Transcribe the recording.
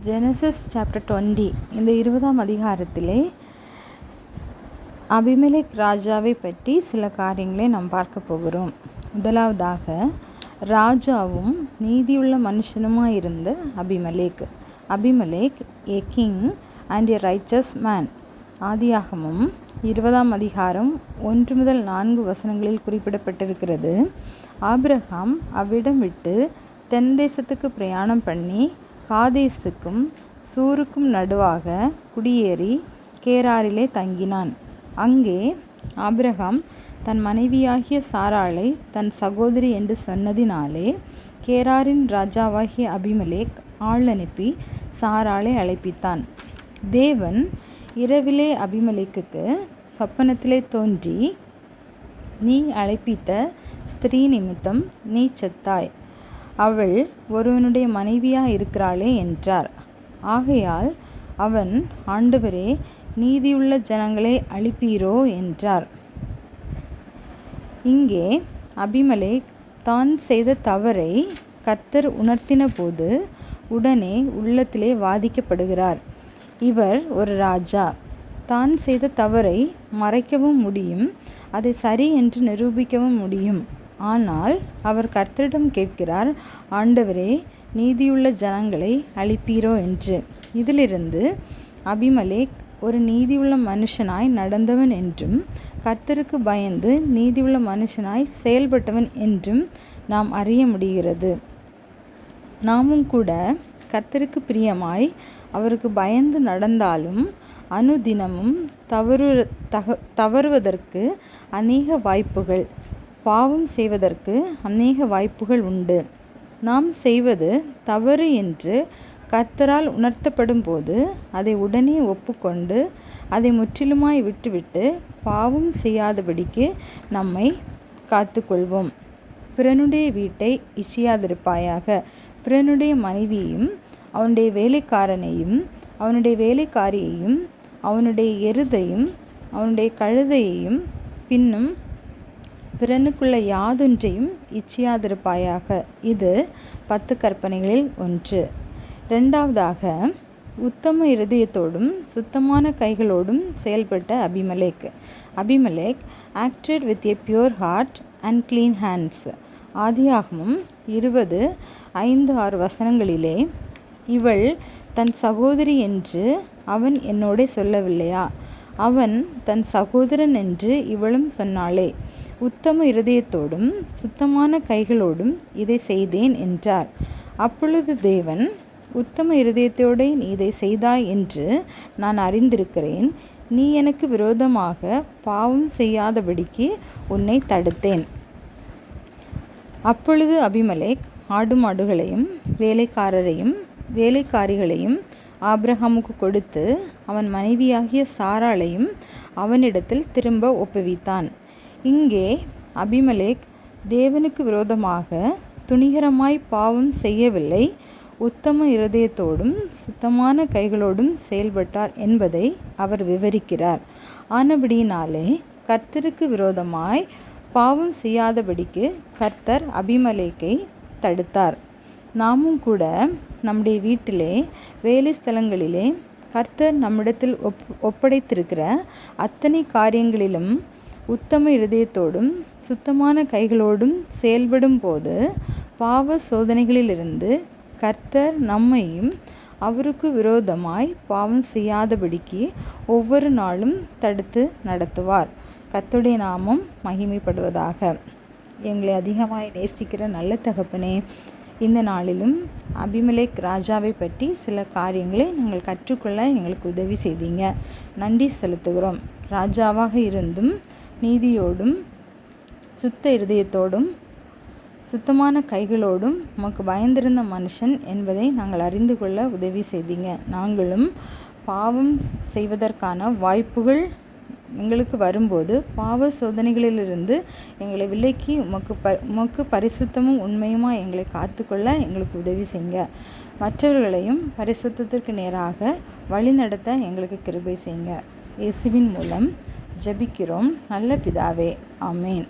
Genesis chapter 20 இந்த 20ஆம் அதிகாரத்திலே Abimelech ராஜாவை பற்றி சில காரியங்களை நாம் பார்க்க போகிறோம். முதலாவதாக, ராஜாவும் நீதியுள்ள மனுஷனுமாயிருந்த Abimelech a king and a righteous man. ஆதியாகமம் 20ஆம் அதிகாரம் 1 முதல் 4 வசனங்களில் குறிப்பிடப்பட்டிருக்கிறது. ஆபிரகாம் அவ்விடம் விட்டு தென் தேசத்துக்கு பிரயாணம் பண்ணி காதேசுக்கும் சூருக்கும் நடுவாக குடியேறி கேராரிலே தங்கினான். அங்கே ஆபிரகாம் தன் மனைவியாகிய சாராளை தன் சகோதரி என்று சொன்னதினாலே கேராரின் ராஜாவாகிய அபிமெலேக் ஆள் அனுப்பி சாராளை அழைப்பித்தான். தேவன் இரவிலே அபிமெலேக்குக்கு சொப்பனத்திலே தோன்றி, நீ அழைப்பித்த ஸ்திரீ நிமித்தம் நீ செத்தாய், அவள் ஒருவனுடைய மனைவியாக இருக்கிறாளே என்றார். ஆகையால் அவன், ஆண்டவரே, நீதியுள்ள ஜனங்களை அழிப்பீரோ என்றார். இங்கே அபிமெலேக் தான் செய்த தவறை கர்த்தர் உணர்த்தின போது உடனே உள்ளத்திலே வாதிக்கப்படுகிறார். இவர் ஒரு ராஜா, தான் செய்த தவறை மறைக்கவும் முடியும், அதை சரி என்று நிரூபிக்கவும் முடியும். ஆனால் அவர் கர்த்தரிடம் கேட்கிறார், ஆண்டவரே, நீதியுள்ள ஜனங்களை அழிப்பீரோ என்று. இதிலிருந்து அபிமெலேக் ஒரு நீதியுள்ள மனுஷனாய் நடந்தவன் என்றும் கர்த்தருக்கு பயந்து நீதியுள்ள மனுஷனாய் செயல்பட்டவன் என்றும் நாம் அறிய முடிகிறது. நாமும் கூட கர்த்தருக்கு பிரியமாய் அவருக்கு பயந்து நடந்தாலும் அனுதினமும் தவறுவதற்கு அநேக வாய்ப்புகள், பாவம் செய்வதற்கு அநேக வாய்ப்புகள் உண்டு. நாம் செய்வது தவறு என்று கர்த்தரால் உணர்த்தப்படும் போது அதை உடனே ஒப்புக்கொண்டு அதை முற்றிலுமாய் விட்டுவிட்டு பாவம் செய்யாதபடிக்கு நம்மை காத்துக்கொள்வோம். பிறனுடைய வீட்டை இச்சியாதிருப்பாயாக. பிறனுடைய மனைவியையும் அவனுடைய வேலைக்காரனையும் அவனுடைய வேலைக்காரியையும் அவனுடைய எருதையும் அவனுடைய கழுதையையும் பின்னும் பிறனுக்குள்ள யாதொன்றையும் இச்சியாதிருப்பாயாக. இது 10 கற்பனைகளில் ஒன்று. இரண்டாவதாக, உத்தம இருதயத்தோடும் சுத்தமான கைகளோடும் செயல்பட்ட Abimelech acted with a pure heart and clean hands. ஆதியாகமம் 20:5-6 வசனங்களிலே, இவள் தன் சகோதரி என்று அவன் என்னோட சொல்லவில்லையா? அவன் தன் சகோதரன் என்று இவளும் சொன்னாளே. உத்தம இருதயத்தோடும் சுத்தமான கைகளோடும் இதை செய்தேன் என்றார். அப்பொழுது தேவன், உத்தம இருதயத்தோடு நீ இதை செய்தாய் என்று நான் அறிந்திருக்கிறேன். நீ எனக்கு விரோதமாக பாவம் செய்யாதபடிக்கு உன்னை தடுத்தேன். அப்பொழுது அபிமெலேக் ஆடு மாடுகளையும் வேலைக்காரரையும் வேலைக்காரிகளையும் ஆபிரகாமுக்கு கொடுத்து அவன் மனைவியாகிய சாராளையும் அவனிடத்தில் திரும்ப ஒப்புவித்தான். இங்கே அபிமெலேக் தேவனுக்கு விரோதமாக துணிகரமாய் பாவம் செய்யவில்லை, உத்தம இருதயத்தோடும் சுத்தமான கைகளோடும் செயல்பட்டார் என்பதை அவர் விவரிக்கிறார். ஆனபடியினாலே கர்த்தருக்கு விரோதமாய் பாவம் செய்யாதபடிக்கு கர்த்தர் அபிமெலேக்கை தடுத்தார். நாமும் கூட நம்முடைய வீட்டிலே, வேலை ஸ்தலங்களிலே கர்த்தர் நம்மிடத்தில் ஒப்படைத்திருக்கிற அத்தனை காரியங்களிலும் உத்தம இருதயத்தோடும் சுத்தமான கைகளோடும் செயல்படும் போது பாவ சோதனைகளிலிருந்து கர்த்தர் நம்மையும் அவருக்கு விரோதமாய் பாவம் செய்யாதபடிக்கு ஒவ்வொரு நாளும் தடுத்து நடத்துவார். கர்த்தருடைய நாமம் மகிமைப்படுவதாக. எங்களை அதிகமாய் நேசிக்கிற நல்ல தகப்பனே, இந்த நாளிலும் அபிமெலேக் ராஜாவை பற்றி சில காரியங்களை நாங்கள் கற்றுக்கொள்ள எங்களுக்கு உதவி செய்தீங்க. நன்றி செலுத்துகிறோம். ராஜாவாக இருந்தும் நீதியோடும் சுத்த இருதயத்தோடும் சுத்தமான கைகளோடும் உமக்கு பயந்திருந்த மனுஷன் என்பதை நாங்கள் அறிந்து கொள்ள உதவி செய்தீங்க. நாங்களும் பாவம் செய்வதற்கான வாய்ப்புகள் வரும்போது பாவ சோதனைகளிலிருந்து எங்களை விலக்கி உமக்கு பரிசுத்தமும் உண்மையுமா எங்களை காத்துக்கொள்ள எங்களுக்கு உதவி செய்யுங்க. மற்றவர்களையும் பரிசுத்தத்திற்கு நேராக வழி நடத்த எங்களுக்கு கிருபை செய்யுங்க. இயேசுவின் மூலம் ஜெபிக்கிறோம் நல்ல பிதாவே. ஆமேன்.